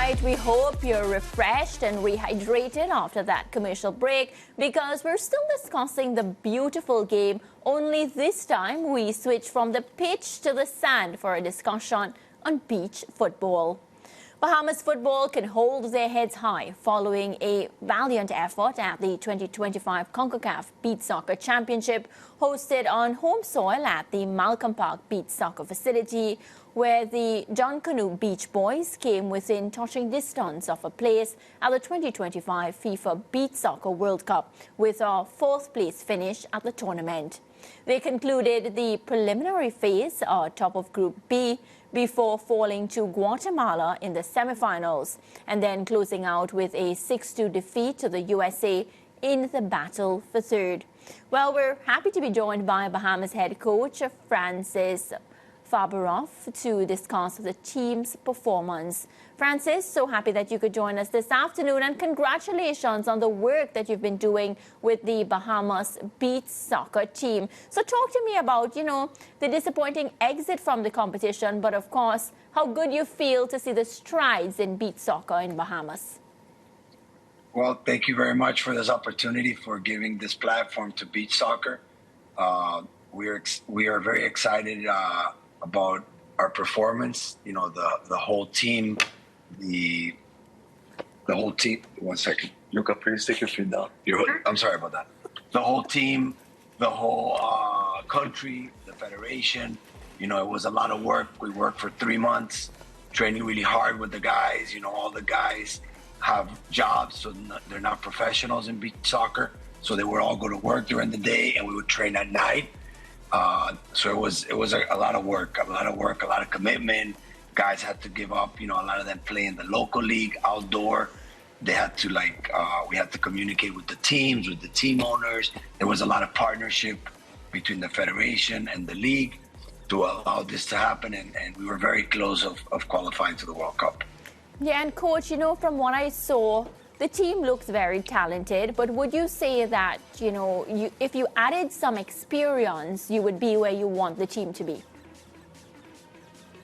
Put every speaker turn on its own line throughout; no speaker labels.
right, we hope you're refreshed and rehydrated after that commercial break because we're still discussing the beautiful game, only this time we switch from the pitch to the sand for a discussion on beach football. Bahamas football can hold their heads high following a valiant effort at the 2025 CONCACAF Beach Soccer Championship hosted on home soil at the Malcolm Park Beach Soccer facility, where the Duncanoe Beach Boys came within touching distance of a place at the 2025 FIFA Beach Soccer World Cup with a fourth-place finish at the tournament. They concluded the preliminary phase, top of Group B, before falling to Guatemala in the semifinals and then closing out with a 6-2 defeat to the USA in the battle for third. Well, we're happy to be joined by Bahamas head coach Francis Fabaroff to discuss the team's performance. Francis, so happy that you could join us this afternoon, and congratulations on the work that you've been doing with the Bahamas beach soccer team. So talk to me about, the disappointing exit from the competition, but of course, how good you feel to see the strides in beach soccer in Bahamas.
Well, thank you very much for this opportunity for giving this platform to beach soccer. We are very excited about our performance. The whole team, the whole team. 1 second.
Luca, please take your feet down.
I'm sorry about that. The whole team, the whole country, the federation. It was a lot of work. We worked for 3 months, training really hard with the guys. All the guys have jobs, so they're not professionals in beach soccer. So they would all go to work during the day, and we would train at night. So it was a lot of work, a lot of commitment. Guys had to give up, a lot of them play in the local league, outdoor. They had to we had to communicate with the teams, with the team owners. There was a lot of partnership between the federation and the league to allow this to happen. And we were very close of qualifying to the World Cup.
Yeah, and coach, from what I saw, the team looks very talented, but would you say that, if you added some experience, you would be where you want the team to be?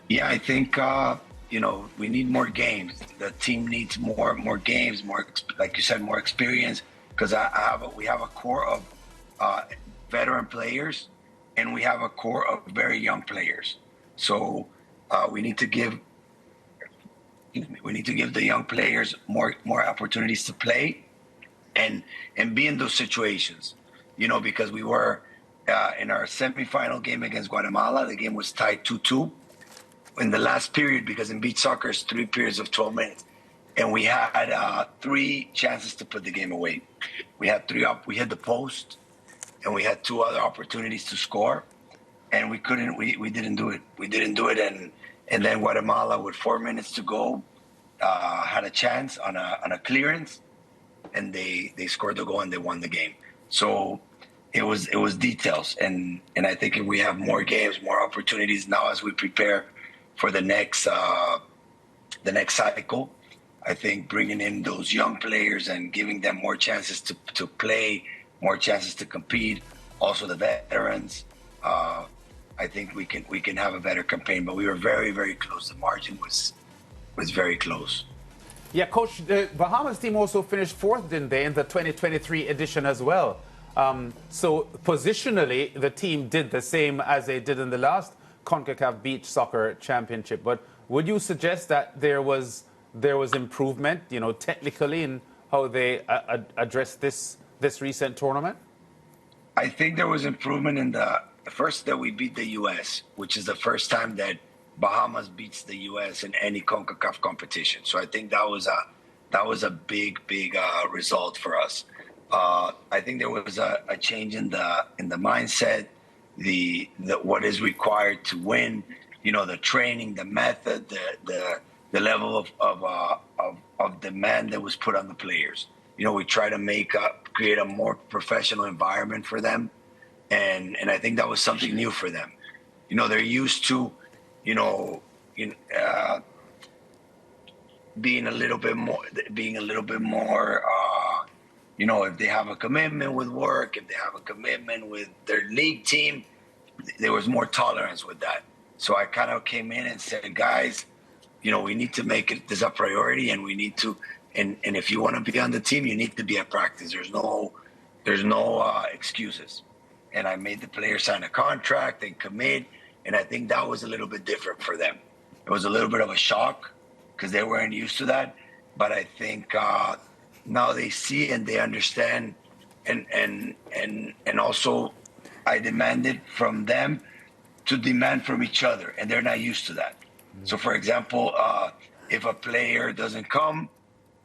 Yeah, I think, we need more games. The team needs more games, more, like you said, more experience, because we have a core of veteran players, and we have a core of very young players. So we need to give the young players more opportunities to play and be in those situations, because we were in our semifinal game against Guatemala. The game was tied 2-2 in the last period, because in beach soccer it's 3 periods of 12 minutes. And we had 3 chances to put the game away. We had 3 up, we hit the post, and we had 2 other opportunities to score. And we didn't do it. We didn't do it. And then Guatemala, with 4 minutes to go, had a chance on a clearance, and they scored the goal and they won the game. So it was details, and I think if we have more games, more opportunities now as we prepare for the next cycle, I think bringing in those young players and giving them more chances to play, more chances to compete, also the veterans. I think we can have a better campaign, but we were very, very close. The margin was very close.
Yeah, Coach, the Bahamas team also finished 4th, didn't they, in the 2023 edition as well? So positionally, the team did the same as they did in the last CONCACAF Beach Soccer Championship. But would you suggest that there was improvement, technically, in how they addressed this recent tournament?
I think there was improvement in the first that we beat the U.S., which is the first time that Bahamas beats the U.S. in any CONCACAF competition. So I think that was a big result for us. I think there was a change in the mindset, the what is required to win. The training, the method, the level of demand that was put on the players. We try to create a more professional environment for them, and I think that was something new for them. They're used to being a little bit more, if they have a commitment with work, if they have a commitment with their league team, there was more tolerance with that. So I kind of came in and said, guys, we need to make it this a priority, and we need to, and if you want to be on the team, you need to be at practice. There's no excuses. And I made the players sign a contract and commit, and I think that was a little bit different for them. It was a little bit of a shock because they weren't used to that. But I think now they see and they understand, and also I demanded from them to demand from each other, and they're not used to that. So, for example, if a player doesn't come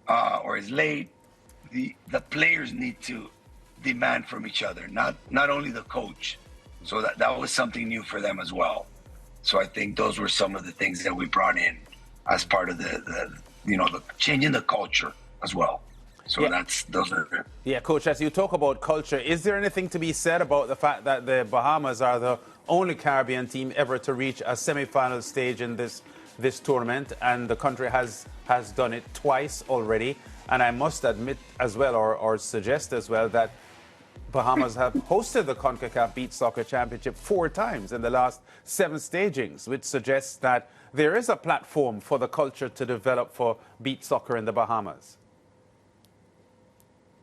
or is late, the players need to demand from each other, not only the coach. So that was something new for them as well. So I think those were some of the things that we brought in as part of the changing the culture as well. So those are.
Yeah, Coach, as you talk about culture, is there anything to be said about the fact that the Bahamas are the only Caribbean team ever to reach a semi-final stage in this tournament, and the country has done it twice already? And I must admit as well, or suggest as well, that Bahamas have hosted the CONCACAF Beach Soccer Championship 4 times in the last 7 stagings, which suggests that there is a platform for the culture to develop for beach soccer in the Bahamas.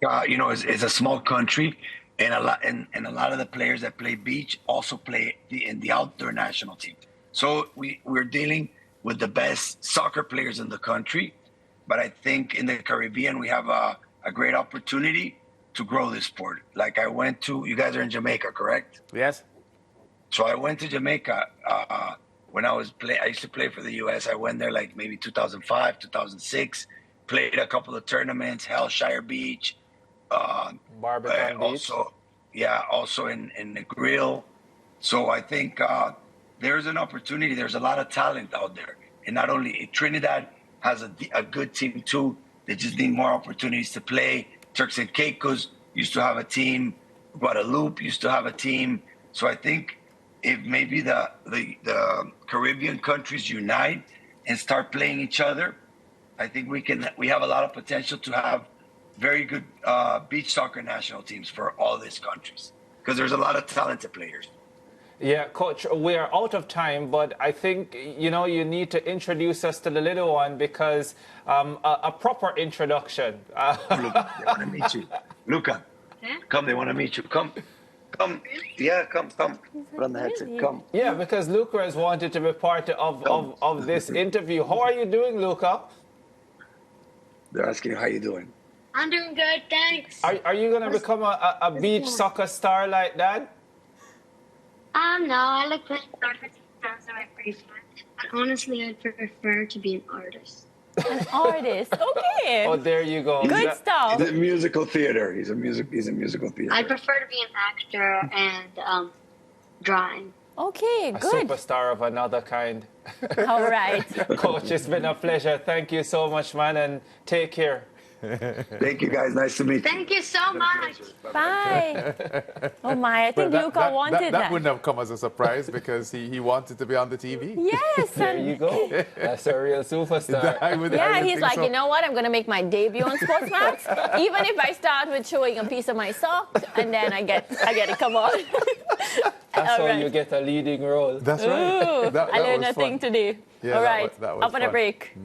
It's a small country, and a lot of the players that play beach also play in the outdoor national team. So we're dealing with the best soccer players in the country, but I think in the Caribbean we have a great opportunity to grow this sport. Like you guys are in Jamaica, correct?
Yes.
So I went to Jamaica when I used to play for the U.S. I went there like maybe 2005, 2006, played a couple of tournaments, Hellshire Beach,
Barbican Beach.
Also in the Grill. So I think there's an opportunity. There's a lot of talent out there. And not only Trinidad has a good team too. They just need more opportunities to play. Turks and Caicos used to have a team. Guadeloupe used to have a team. So I think if maybe the Caribbean countries unite and start playing each other, I think we have a lot of potential to have very good beach soccer national teams for all these countries, because there's a lot of talented players.
Yeah, Coach, we are out of time, but I think, you need to introduce us to the little one, because a proper introduction.
Luca, they want to meet you. Luca, come, they want to meet you. Come. Yeah, come. Put on the headset, come.
Yeah, because Luca has wanted to be part of this interview. How are you doing, Luca?
They're asking you how you doing.
I'm doing good, thanks.
Are you going to become a beach soccer star like that?
No, I like playing soccer sometimes, so I play fun. But honestly, I'd prefer to be an artist.
An artist, okay.
Oh, there you go.
Good stuff.
He's a musical theater. He's a musical theater.
I'd prefer to be an actor and drawing.
Okay,
A
good.
superstar of another kind.
All right.
Coach, it's been a pleasure. Thank you so much, man, and take care.
Thank you, guys. Nice to meet you.
Thank you so much.
Bye. Oh my, I think Luca wanted
that wouldn't have come as a surprise, because he wanted to be on the TV.
Yes.
There you go. That's a real superstar.
I would
He's
think
like,
so.
you know what? I'm going to make my debut on SportsMax. Even if I start with showing a piece of my sock, and then I get to come on.
That's
All
how
right.
you get a leading role.
That's
Ooh,
right.
I learned a thing today.
Yeah,
all right,
that was
up on a
fun.
break.